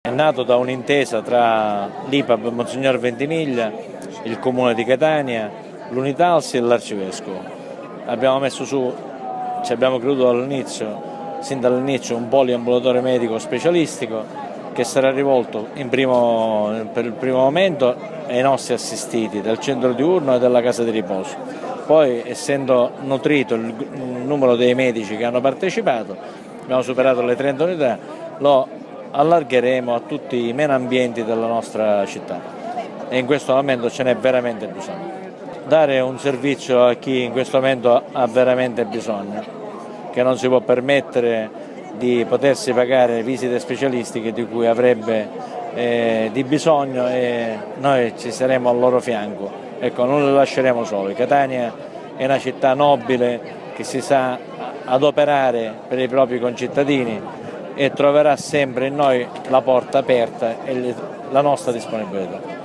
È nato da un'intesa tra l'IPAB Monsignor Ventimiglia, il Comune di Catania, l'Unitalsi e l'Arcivescovo. Abbiamo messo su, ci abbiamo creduto sin dall'inizio, un poliambulatorio medico specialistico che sarà rivolto per il primo momento ai nostri assistiti del centro diurno e della casa di riposo. Poi, essendo nutrito il numero dei medici che hanno partecipato, abbiamo superato le 30 unità, lo allargheremo a tutti i meno ambienti della nostra città e in questo momento ce n'è veramente bisogno. Dare un servizio a chi in questo momento ha veramente bisogno, che non si può permettere di potersi pagare visite specialistiche di cui avrebbe di bisogno, e noi ci saremo al loro fianco. Ecco, non li lasceremo soli. Catania è una città nobile che si sa adoperare per i propri concittadini e troverà sempre in noi la porta aperta e la nostra disponibilità.